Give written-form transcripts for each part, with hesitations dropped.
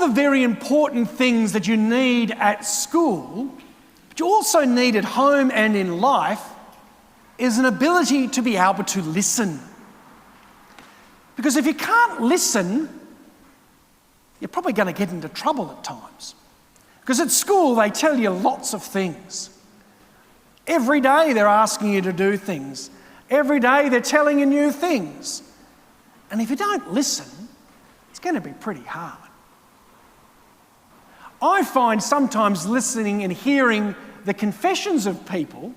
of the very important things that you need at school, but you also need at home and in life, is an ability to be able to listen. Because if you can't listen, you're probably going to get into trouble at times. Because at school, they tell you lots of things. Every day they're asking you to do things. Every day they're telling you new things. And if you don't listen, it's going to be pretty hard. I find sometimes listening and hearing the confessions of people,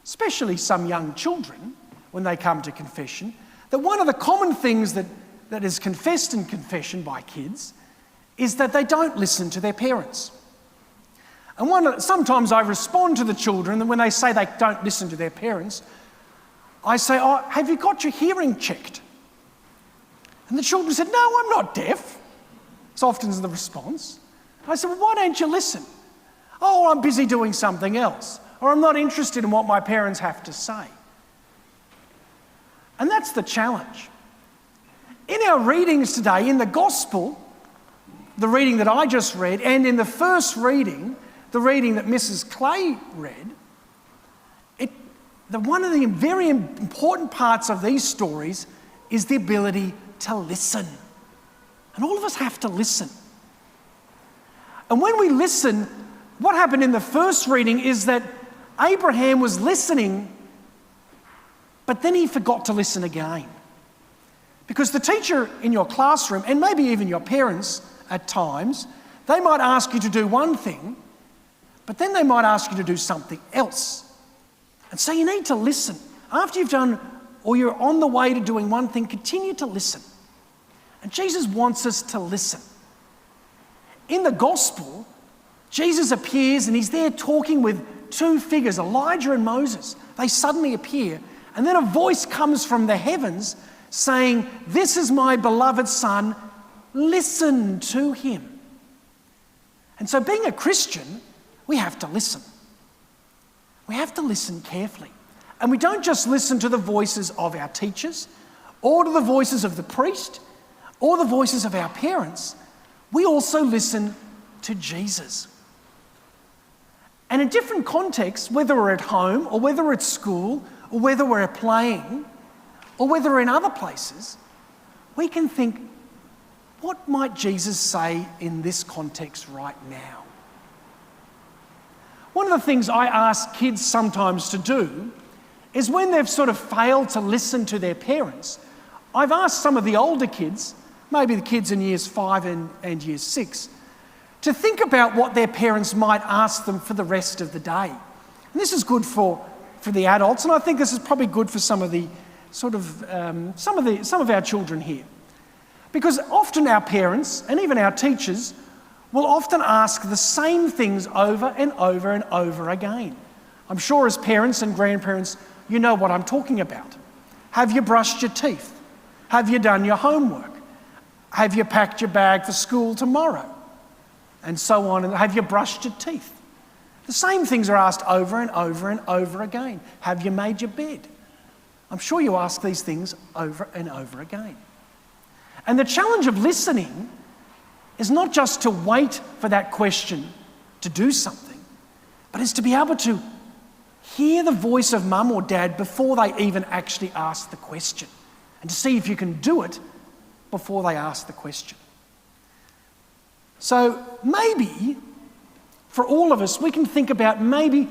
especially some young children, when they come to confession, that one of the common things that is confessed in confession by kids is that they don't listen to their parents. And sometimes I respond to the children, and when they say they don't listen to their parents, I say, "Oh, have you got your hearing checked?" And the children said, "No, I'm not deaf." It's often the response. I said, "Well, why don't you listen?" "Oh, I'm busy doing something else," or "I'm not interested in what my parents have to say." And that's the challenge. In our readings today, in the Gospel, the reading that I just read, and in the first reading, the reading that Mrs. Clay read, one of the very important parts of these stories is the ability to listen. And all of us have to listen. And when we listen, what happened in the first reading is that Abraham was listening, but then he forgot to listen again. Because the teacher in your classroom, and maybe even your parents at times, they might ask you to do one thing, but then they might ask you to do something else. And so you need to listen. After you've done, or you're on the way to doing one thing, continue to listen. And Jesus wants us to listen. In the Gospel, Jesus appears and he's there talking with two figures, Elijah and Moses. They suddenly appear, and then a voice comes from the heavens saying, "This is my beloved Son, listen to him." And so being a Christian, we have to listen. We have to listen carefully. And we don't just listen to the voices of our teachers, or to the voices of the priest, or the voices of our parents. We also listen to Jesus. And in different contexts, whether we're at home, or whether we're at school, or whether we're playing, or whether we're in other places, we can think, what might Jesus say in this context right now? One of the things I ask kids sometimes to do is when they've sort of failed to listen to their parents, I've asked some of the older kids, maybe the kids in years 5 and year 6, to think about what their parents might ask them for the rest of the day. And this is good for the adults, and I think this is probably good for some of the some of our children here. Because often our parents, and even our teachers, will often ask the same things over and over and over again. I'm sure as parents and grandparents, you know what I'm talking about. Have you brushed your teeth? Have you done your homework? Have you packed your bag for school tomorrow? And so on. And have you brushed your teeth? The same things are asked over and over and over again. Have you made your bed? I'm sure you ask these things over and over again. And the challenge of listening is not just to wait for that question to do something, but is to be able to hear the voice of mum or dad before they even actually ask the question, and to see if you can do it before they ask the question. So maybe for all of us, we can think about maybe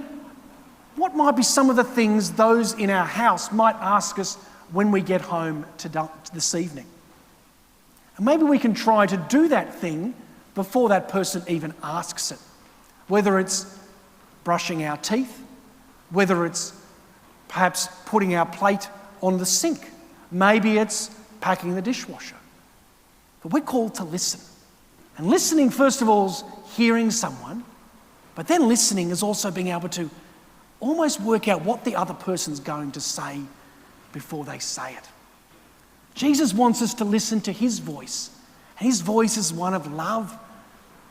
what might be some of the things those in our house might ask us when we get home this evening. And maybe we can try to do that thing before that person even asks it. Whether it's brushing our teeth, whether it's perhaps putting our plate on the sink, maybe it's packing the dishwasher. But we're called to listen. And listening, first of all, is hearing someone, but then listening is also being able to almost work out what the other person's going to say before they say it. Jesus wants us to listen to his voice. And his voice is one of love,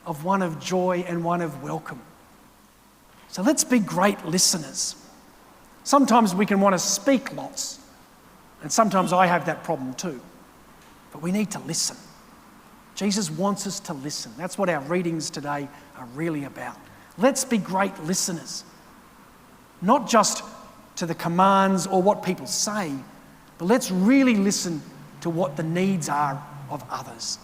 of one of joy, and one of welcome. So let's be great listeners. Sometimes we can want to speak lots, and sometimes I have that problem too. But we need to listen. Jesus wants us to listen. That's what our readings today are really about. Let's be great listeners, not just to the commands or what people say, but let's really listen to what the needs are of others.